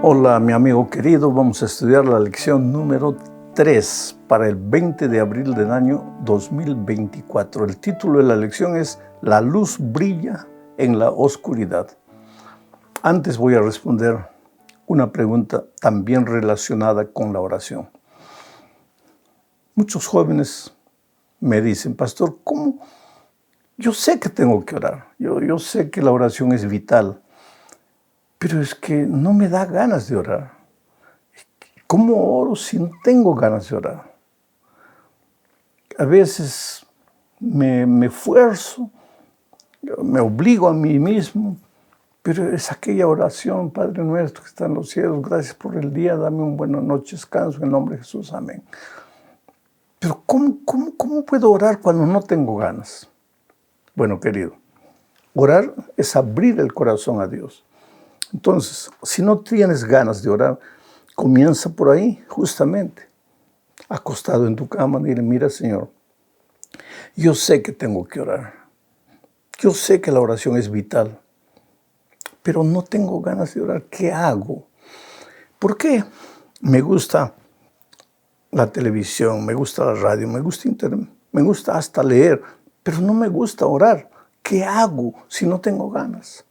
Hola, mi amigo querido, vamos a estudiar la lección número 3 para el 20 de abril del año 2024. El título de la lección es La luz brilla en la oscuridad. Antes voy a responder una pregunta también relacionada con la oración. Muchos jóvenes me dicen, pastor, ¿cómo? Yo sé que tengo que orar, yo sé que la oración es vital, pero es que no me da ganas de orar. ¿Cómo oro si no tengo ganas de orar? A veces me esfuerzo, me obligo a mí mismo, pero es aquella oración, Padre nuestro que está en los cielos, gracias por el día, dame un buena noche, descanso en el nombre de Jesús, amén. Pero ¿cómo puedo orar cuando no tengo ganas? Bueno, querido, orar es abrir el corazón a Dios. Entonces, si no tienes ganas de orar, comienza por ahí, justamente, acostado en tu cama, dile, mira, Señor, yo sé que tengo que orar. Yo sé que la oración es vital, pero no tengo ganas de orar. ¿Qué hago? ¿Por qué? Me gusta la televisión, me gusta la radio, me gusta internet, me gusta hasta leer, pero no me gusta orar. ¿Qué hago si no tengo ganas?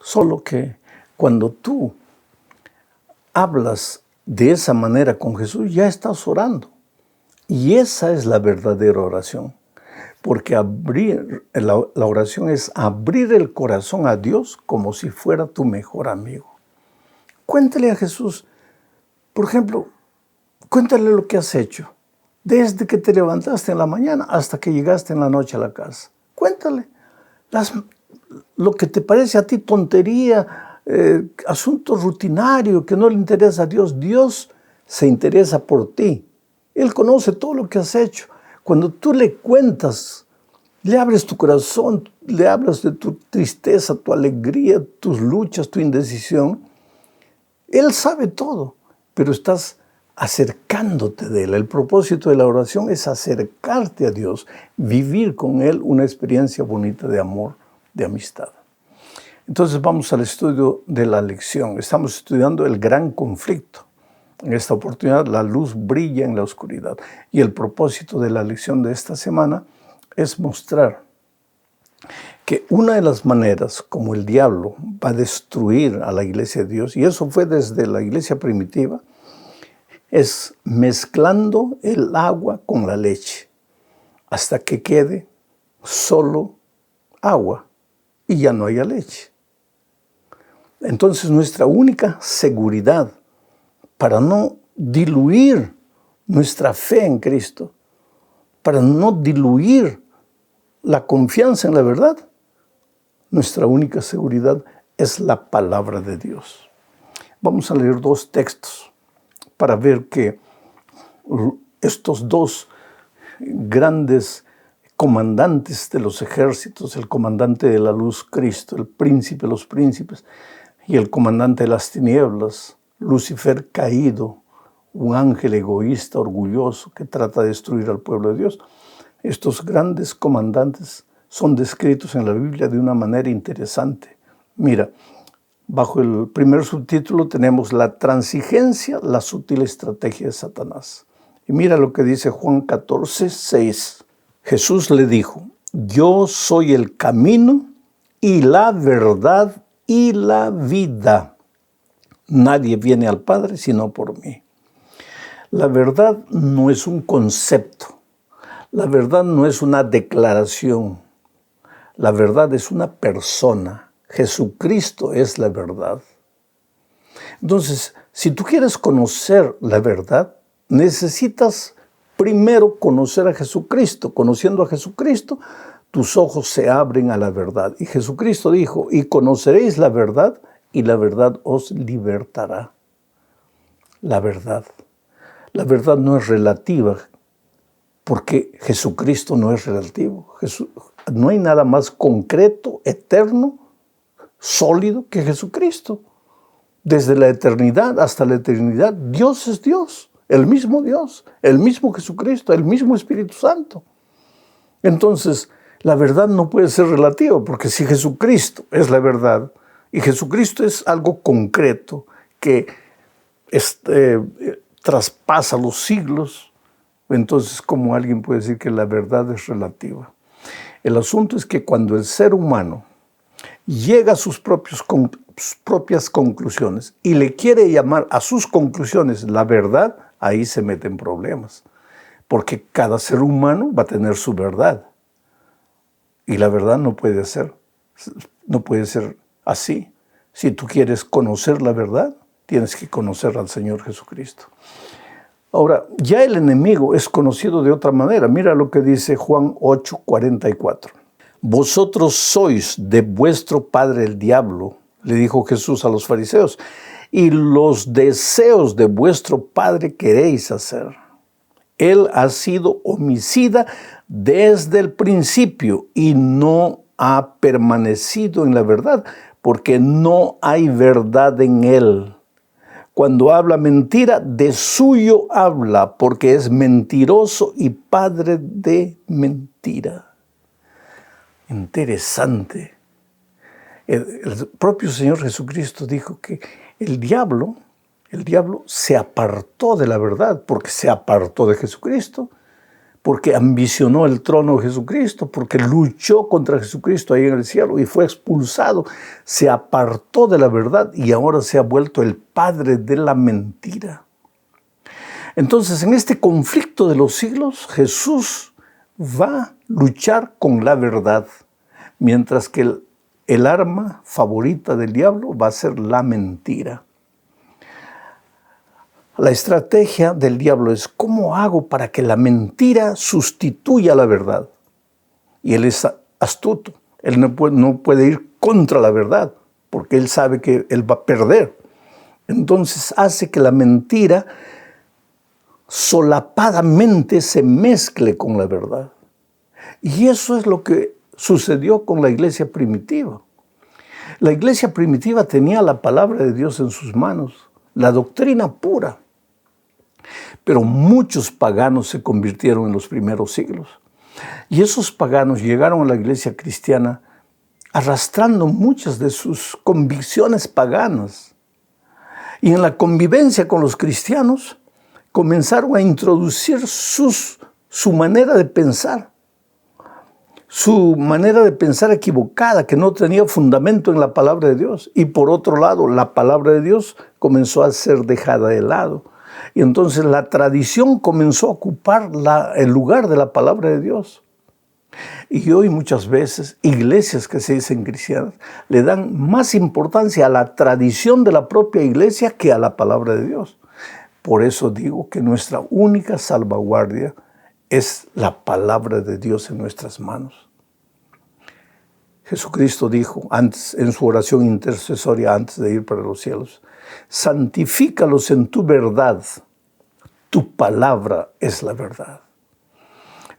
Solo que cuando tú hablas de esa manera con Jesús, ya estás orando. Y esa es la verdadera oración. Porque la oración es abrir el corazón a Dios como si fuera tu mejor amigo. Cuéntale a Jesús, por ejemplo, cuéntale lo que has hecho. Desde que te levantaste en la mañana hasta que llegaste en la noche a la casa. Cuéntale lo que te parece a ti tontería, asunto rutinario que no le interesa a Dios. Dios se interesa por ti. Él conoce todo lo que has hecho. Cuando tú le cuentas, le abres tu corazón, le hablas de tu tristeza, tu alegría, tus luchas, tu indecisión, Él sabe todo, pero estás acercándote de Él. El propósito de la oración es acercarte a Dios, vivir con Él una experiencia bonita de amor, de amistad. Entonces vamos al estudio de la lección. Estamos estudiando el gran conflicto. En esta oportunidad la luz brilla en la oscuridad. Y el propósito de la lección de esta semana es mostrar que una de las maneras como el diablo va a destruir a la iglesia de Dios, y eso fue desde la iglesia primitiva, es mezclando el agua con la leche hasta que quede solo agua y ya no haya leche. Entonces nuestra única seguridad para no diluir nuestra fe en Cristo, para no diluir la confianza en la verdad, nuestra única seguridad es la palabra de Dios. Vamos a leer dos textos para ver que estos dos grandes comandantes de los ejércitos, el comandante de la luz, Cristo, el príncipe de los príncipes, y el comandante de las tinieblas, Lucifer caído, un ángel egoísta, orgulloso, que trata de destruir al pueblo de Dios. Estos grandes comandantes son descritos en la Biblia de una manera interesante. Mira, bajo el primer subtítulo tenemos la transigencia, la sutil estrategia de Satanás. Y mira lo que dice Juan 14, 6. Jesús le dijo, yo soy el camino y la verdad y la vida. Nadie viene al Padre sino por mí. La verdad no es un concepto. La verdad no es una declaración. La verdad es una persona. Jesucristo es la verdad. Entonces, si tú quieres conocer la verdad, necesitas primero conocer a Jesucristo. Conociendo a Jesucristo, tus ojos se abren a la verdad. Y Jesucristo dijo, y conoceréis la verdad, y la verdad os libertará. La verdad. La verdad no es relativa, porque Jesucristo no es relativo. No hay nada más concreto, eterno, sólido que Jesucristo. Desde la eternidad hasta la eternidad, Dios es Dios, el mismo Jesucristo, el mismo Espíritu Santo. Entonces, la verdad no puede ser relativa, porque si Jesucristo es la verdad, y Jesucristo es algo concreto, que traspasa los siglos, entonces ¿cómo alguien puede decir que la verdad es relativa? El asunto es que cuando el ser humano llega a sus propias conclusiones y le quiere llamar a sus conclusiones la verdad, ahí se meten problemas. Porque cada ser humano va a tener su verdad. Y la verdad no puede ser así. Si tú quieres conocer la verdad, tienes que conocer al Señor Jesucristo. Ahora, ya el enemigo es conocido de otra manera. Mira lo que dice Juan 8:44. Vosotros sois de vuestro padre el diablo, le dijo Jesús a los fariseos, y los deseos de vuestro padre queréis hacer. Él ha sido homicida desde el principio y no ha permanecido en la verdad, porque no hay verdad en él. Cuando habla mentira, de suyo habla, porque es mentiroso y padre de mentira. Interesante. El propio Señor Jesucristo dijo que el diablo se apartó de la verdad, porque se apartó de Jesucristo, porque ambicionó el trono de Jesucristo, porque luchó contra Jesucristo ahí en el cielo y fue expulsado. Se apartó de la verdad y ahora se ha vuelto el padre de la mentira. Entonces, en este conflicto de los siglos, Jesús va a luchar con la verdad, mientras que el arma favorita del diablo va a ser la mentira. La estrategia del diablo es ¿cómo hago para que la mentira sustituya la verdad? Y él es astuto. Él no puede ir contra la verdad porque él sabe que él va a perder. Entonces hace que la mentira solapadamente se mezcle con la verdad. Y eso es lo que sucedió con la iglesia primitiva. La iglesia primitiva tenía la palabra de Dios en sus manos, la doctrina pura. Pero muchos paganos se convirtieron en los primeros siglos. Y esos paganos llegaron a la iglesia cristiana arrastrando muchas de sus convicciones paganas. Y en la convivencia con los cristianos comenzaron a introducir su manera de pensar. Su manera de pensar equivocada, que no tenía fundamento en la palabra de Dios. Y por otro lado, la palabra de Dios comenzó a ser dejada de lado. Y entonces la tradición comenzó a ocupar el lugar de la palabra de Dios. Y hoy muchas veces iglesias que se dicen cristianas le dan más importancia a la tradición de la propia iglesia que a la palabra de Dios. Por eso digo que nuestra única salvaguardia es la palabra de Dios en nuestras manos. Jesucristo dijo antes, en su oración intercesoria antes de ir para los cielos, santifícalos en tu verdad, tu palabra es la verdad.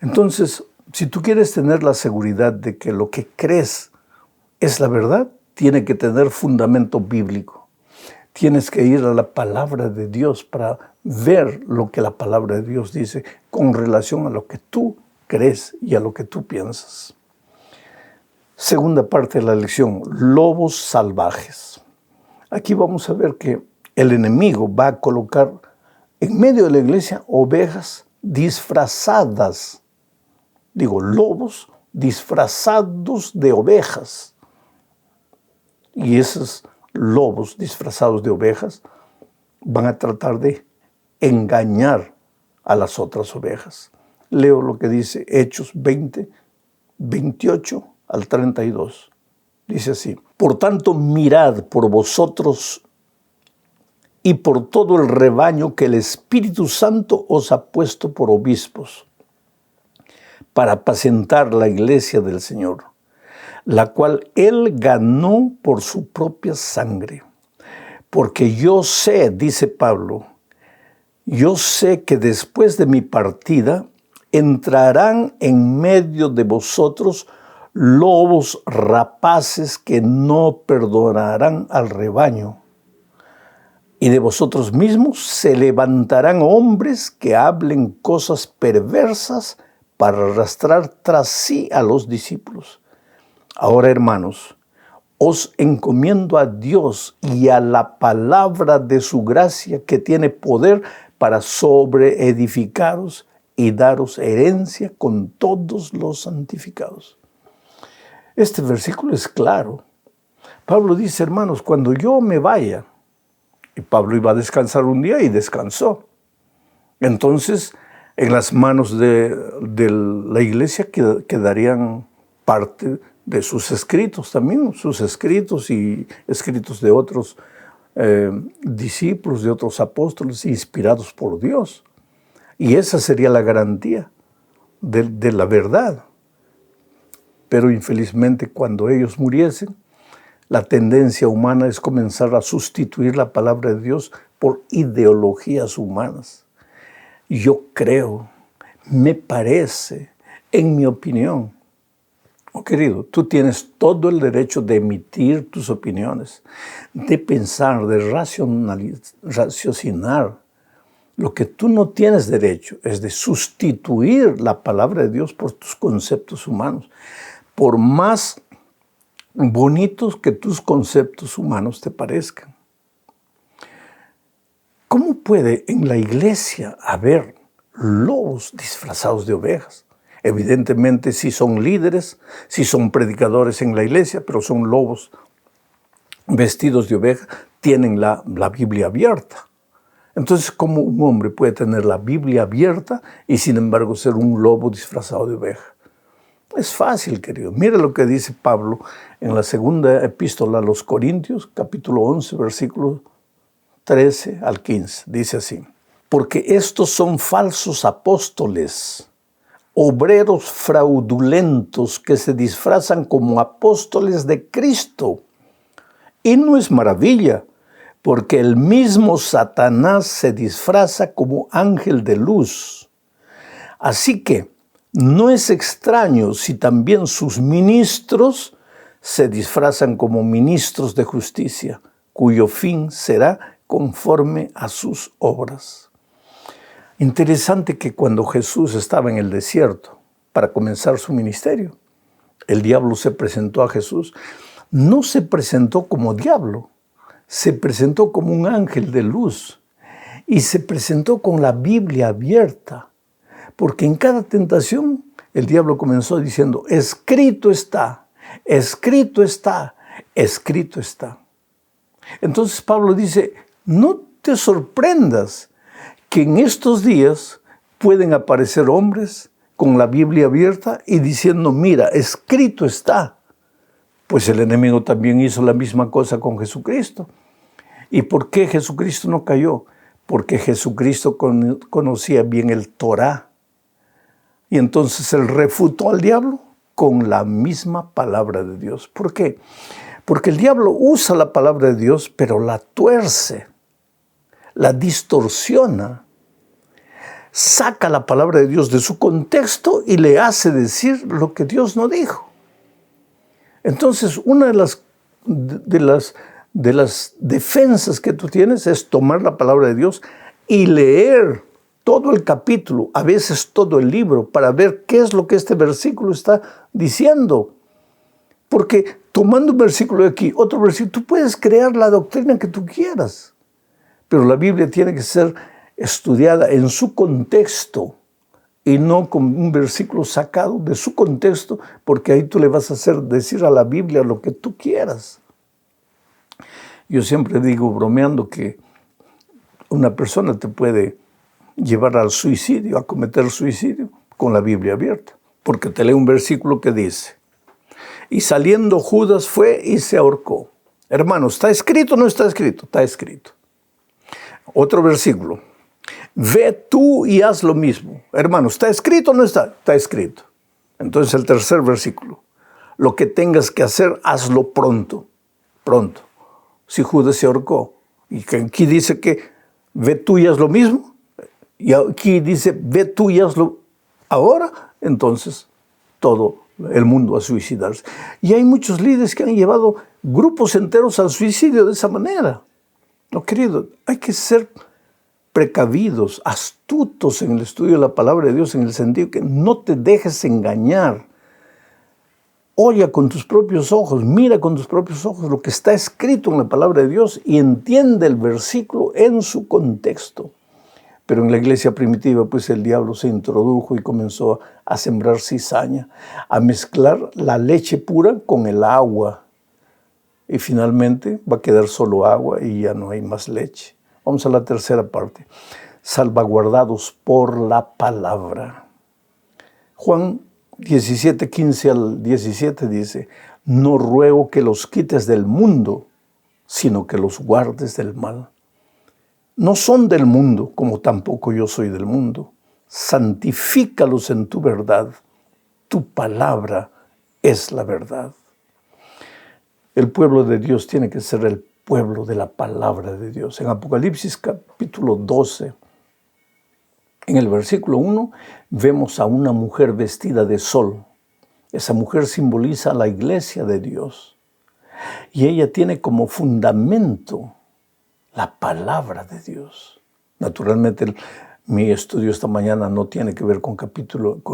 Entonces, si tú quieres tener la seguridad de que lo que crees es la verdad, tiene que tener fundamento bíblico. Tienes que ir a la palabra de Dios para ver lo que la palabra de Dios dice con relación a lo que tú crees y a lo que tú piensas. Segunda parte de la lección, lobos salvajes. Aquí vamos a ver que el enemigo va a colocar en medio de la iglesia ovejas disfrazadas. Digo, lobos disfrazados de ovejas. Y esos lobos disfrazados de ovejas van a tratar de engañar a las otras ovejas. Leo lo que dice Hechos 20, 28 al 32. Dice así: por tanto, mirad por vosotros y por todo el rebaño que el Espíritu Santo os ha puesto por obispos, para apacentar la iglesia del Señor, la cual Él ganó por su propia sangre. Porque yo sé, dice Pablo, yo sé que después de mi partida entrarán en medio de vosotros lobos rapaces que no perdonarán al rebaño. Y de vosotros mismos se levantarán hombres que hablen cosas perversas para arrastrar tras sí a los discípulos. Ahora, hermanos, os encomiendo a Dios y a la palabra de su gracia que tiene poder para sobreedificaros y daros herencia con todos los santificados. Este versículo es claro. Pablo dice, hermanos, cuando yo me vaya, y Pablo iba a descansar un día y descansó. Entonces, en las manos de la iglesia quedarían parte de sus escritos también, sus escritos y escritos de otros discípulos, de otros apóstoles inspirados por Dios. Y esa sería la garantía de la verdad. Pero infelizmente cuando ellos muriesen, la tendencia humana es comenzar a sustituir la palabra de Dios por ideologías humanas. Yo creo, me parece, en mi opinión, querido, tú tienes todo el derecho de emitir tus opiniones, de pensar, de raciocinar. Lo que tú no tienes derecho es de sustituir la palabra de Dios por tus conceptos humanos. Por más bonitos que tus conceptos humanos te parezcan. ¿Cómo puede en la iglesia haber lobos disfrazados de ovejas? Evidentemente si son líderes, si son predicadores en la iglesia, pero son lobos vestidos de oveja, tienen la Biblia abierta. Entonces, ¿cómo un hombre puede tener la Biblia abierta y sin embargo ser un lobo disfrazado de oveja? Es fácil, querido. Mira lo que dice Pablo en la segunda epístola a los Corintios, capítulo 11, versículos 13 al 15. Dice así: porque estos son falsos apóstoles, obreros fraudulentos que se disfrazan como apóstoles de Cristo. Y no es maravilla, porque el mismo Satanás se disfraza como ángel de luz. Así que no es extraño si también sus ministros se disfrazan como ministros de justicia, cuyo fin será conforme a sus obras. Interesante que cuando Jesús estaba en el desierto para comenzar su ministerio, el diablo se presentó a Jesús. No se presentó como diablo, se presentó como un ángel de luz y se presentó con la Biblia abierta, porque en cada tentación el diablo comenzó diciendo, escrito está, escrito está, escrito está. Entonces Pablo dice, no te sorprendas que en estos días pueden aparecer hombres con la Biblia abierta y diciendo, mira, escrito está. Pues el enemigo también hizo la misma cosa con Jesucristo. ¿Y por qué Jesucristo no cayó? Porque Jesucristo conocía bien el Torá. Y entonces él refutó al diablo con la misma palabra de Dios. ¿Por qué? Porque el diablo usa la palabra de Dios, pero la tuerce, la distorsiona, saca la palabra de Dios de su contexto y le hace decir lo que Dios no dijo. Entonces, una de las defensas que tú tienes es tomar la palabra de Dios y leer todo el capítulo, a veces todo el libro, para ver qué es lo que este versículo está diciendo. Porque tomando un versículo de aquí, otro versículo, tú puedes crear la doctrina que tú quieras. Pero la Biblia tiene que ser estudiada en su contexto y no con un versículo sacado de su contexto, porque ahí tú le vas a hacer decir a la Biblia lo que tú quieras. Yo siempre digo, bromeando, que una persona te puede llevar al suicidio, a cometer suicidio, con la Biblia abierta, porque te lee un versículo que dice, y saliendo Judas fue y se ahorcó. Hermano, ¿está escrito o no está escrito? Está escrito. Otro versículo, ve tú y haz lo mismo. Hermano, ¿está escrito o no está? Está escrito. Entonces el tercer versículo, lo que tengas que hacer, hazlo pronto, pronto. Si Judas se ahorcó, y que aquí dice que ve tú y haz lo mismo, y aquí dice, ve tú y hazlo ahora, entonces todo el mundo a suicidarse. Y hay muchos líderes que han llevado grupos enteros al suicidio de esa manera. No, querido, hay que ser precavidos, astutos en el estudio de la palabra de Dios, en el sentido que no te dejes engañar. Oye con tus propios ojos, mira con tus propios ojos lo que está escrito en la palabra de Dios y entiende el versículo en su contexto. Pero en la iglesia primitiva, pues el diablo se introdujo y comenzó a sembrar cizaña, a mezclar la leche pura con el agua. Y finalmente va a quedar solo agua y ya no hay más leche. Vamos a la tercera parte. Salvaguardados por la palabra. Juan 17, 15 al 17 dice, no ruego que los quites del mundo, sino que los guardes del mal. No son del mundo, como tampoco yo soy del mundo. Santifícalos en tu verdad. Tu palabra es la verdad. El pueblo de Dios tiene que ser el pueblo de la palabra de Dios. En Apocalipsis capítulo 12, en el versículo 1, vemos a una mujer vestida de sol. Esa mujer simboliza a la iglesia de Dios. Y ella tiene como fundamento la palabra de Dios. Naturalmente, mi estudio esta mañana no tiene que ver con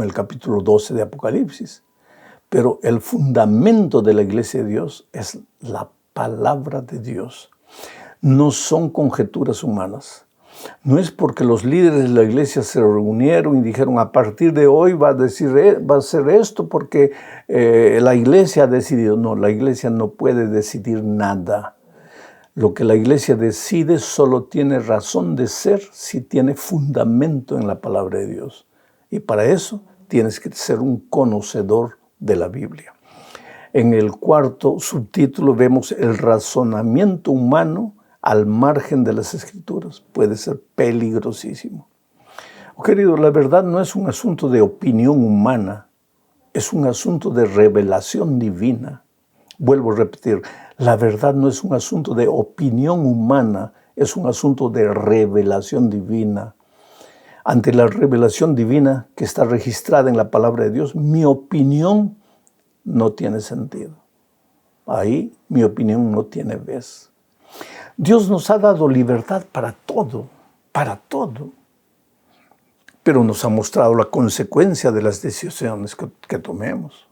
el capítulo 12 de Apocalipsis. Pero el fundamento de la iglesia de Dios es la palabra de Dios. No son conjeturas humanas. No es porque los líderes de la iglesia se reunieron y dijeron a partir de hoy va a ser esto porque la iglesia ha decidido. No, la iglesia no puede decidir nada. Lo que la iglesia decide solo tiene razón de ser si tiene fundamento en la palabra de Dios. Y para eso tienes que ser un conocedor de la Biblia. En el cuarto subtítulo vemos el razonamiento humano al margen de las Escrituras. Puede ser peligrosísimo. Querido, la verdad no es un asunto de opinión humana, es un asunto de revelación divina. Vuelvo a repetir, la verdad no es un asunto de opinión humana, es un asunto de revelación divina. Ante la revelación divina que está registrada en la palabra de Dios, mi opinión no tiene sentido. Ahí mi opinión no tiene vez. Dios nos ha dado libertad para todo, pero nos ha mostrado la consecuencia de las decisiones que tomemos.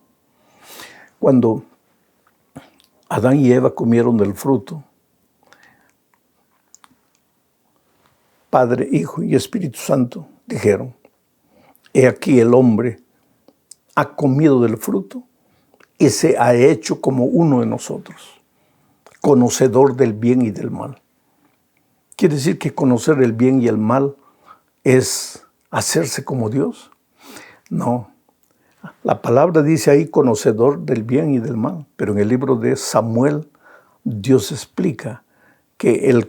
Cuando Adán y Eva comieron del fruto, Padre, Hijo y Espíritu Santo dijeron, he aquí el hombre ha comido del fruto y se ha hecho como uno de nosotros, conocedor del bien y del mal. ¿Quiere decir que conocer el bien y el mal es hacerse como Dios? No. La palabra dice ahí conocedor del bien y del mal, pero en el libro de Samuel Dios explica que el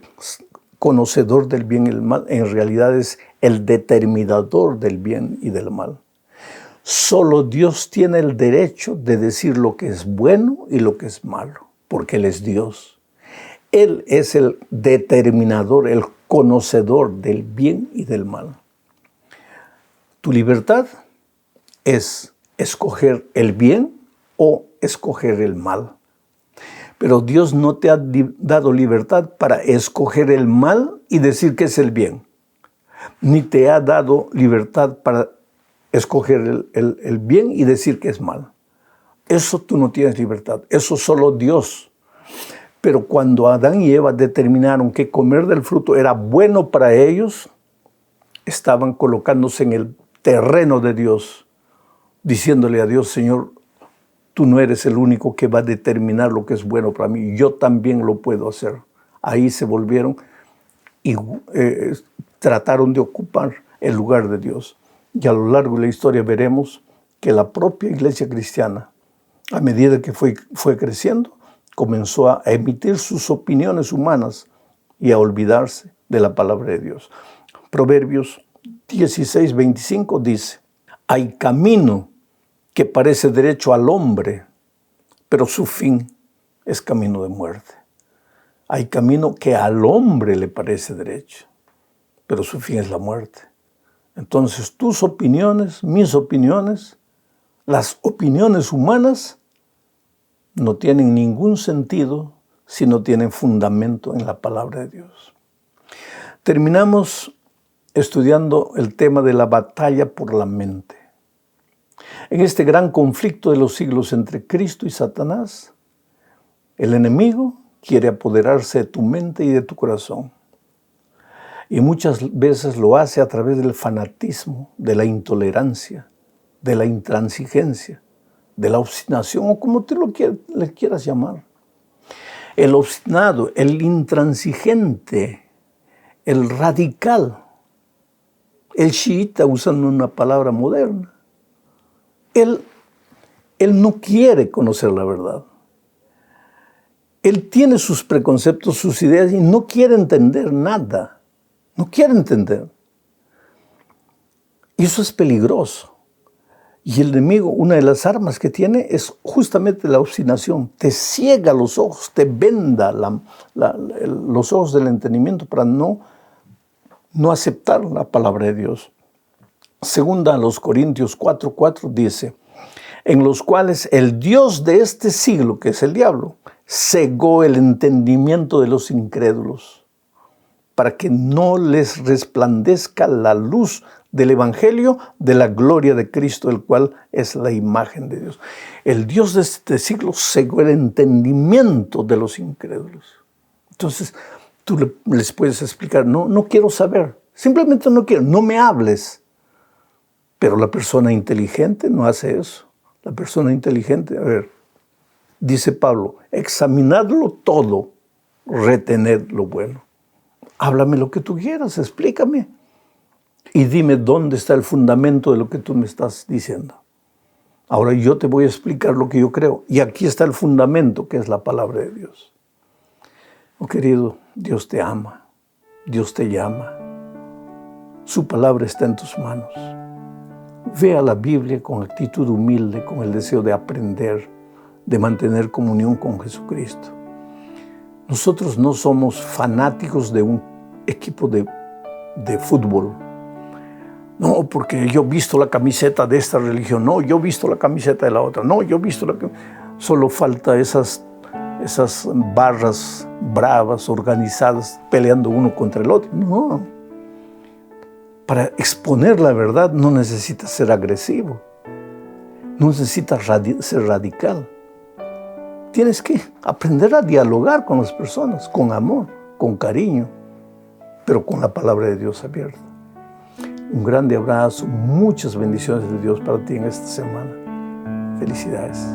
conocedor del bien y del mal en realidad es el determinador del bien y del mal. Solo Dios tiene el derecho de decir lo que es bueno y lo que es malo, porque Él es Dios. Él es el determinador, el conocedor del bien y del mal. Tu libertad es escoger el bien o escoger el mal. Pero Dios no te ha dado libertad para escoger el mal y decir que es el bien. Ni te ha dado libertad para escoger el bien y decir que es mal. Eso tú no tienes libertad. Eso solo Dios. Pero cuando Adán y Eva determinaron que comer del fruto era bueno para ellos, estaban colocándose en el terreno de Dios, diciéndole a Dios, Señor, tú no eres el único que va a determinar lo que es bueno para mí. Yo también lo puedo hacer. Ahí se volvieron y trataron de ocupar el lugar de Dios. Y a lo largo de la historia veremos que la propia iglesia cristiana, a medida que fue creciendo, comenzó a emitir sus opiniones humanas y a olvidarse de la palabra de Dios. Proverbios 16:25 dice, hay camino que parece derecho al hombre, pero su fin es camino de muerte. Hay camino que al hombre le parece derecho, pero su fin es la muerte. Entonces tus opiniones, mis opiniones, las opiniones humanas no tienen ningún sentido si no tienen fundamento en la palabra de Dios. Terminamos estudiando el tema de la batalla por la mente. En este gran conflicto de los siglos entre Cristo y Satanás, el enemigo quiere apoderarse de tu mente y de tu corazón. Y muchas veces lo hace a través del fanatismo, de la intolerancia, de la intransigencia, de la obstinación, o como tú le quieras llamar. El obstinado, el intransigente, el radical, el chiita, usando una palabra moderna. Él no quiere conocer la verdad. Él tiene sus preconceptos, sus ideas y no quiere entender nada. No quiere entender. Y eso es peligroso. Y el enemigo, una de las armas que tiene es justamente la obstinación. Te ciega los ojos, te venda los ojos del entendimiento para no aceptar la palabra de Dios. Segunda a los Corintios 4:4 dice, en los cuales el Dios de este siglo, que es el diablo, cegó el entendimiento de los incrédulos, para que no les resplandezca la luz del Evangelio de la gloria de Cristo, el cual es la imagen de Dios. El Dios de este siglo cegó el entendimiento de los incrédulos. Entonces, tú les puedes explicar, no quiero saber, simplemente no quiero, no me hables. Pero la persona inteligente no hace eso. La persona inteligente, a ver, dice Pablo, examinadlo todo, retened lo bueno. Háblame lo que tú quieras, explícame. Y dime dónde está el fundamento de lo que tú me estás diciendo. Ahora yo te voy a explicar lo que yo creo. Y aquí está el fundamento, que es la palabra de Dios. Oh querido, Dios te ama, Dios te llama. Su palabra está en tus manos. Ve a la Biblia con actitud humilde, con el deseo de aprender, de mantener comunión con Jesucristo. Nosotros no somos fanáticos de un equipo de fútbol. No, porque yo he visto la camiseta de esta religión. No, yo he visto la camiseta de la otra. No, yo he visto la... Solo falta esas barras bravas, organizadas, peleando uno contra el otro. No. Para exponer la verdad no necesitas ser agresivo. No necesitas ser radical. Tienes que aprender a dialogar con las personas, con amor, con cariño, pero con la palabra de Dios abierta. Un grande abrazo, muchas bendiciones de Dios para ti en esta semana. Felicidades.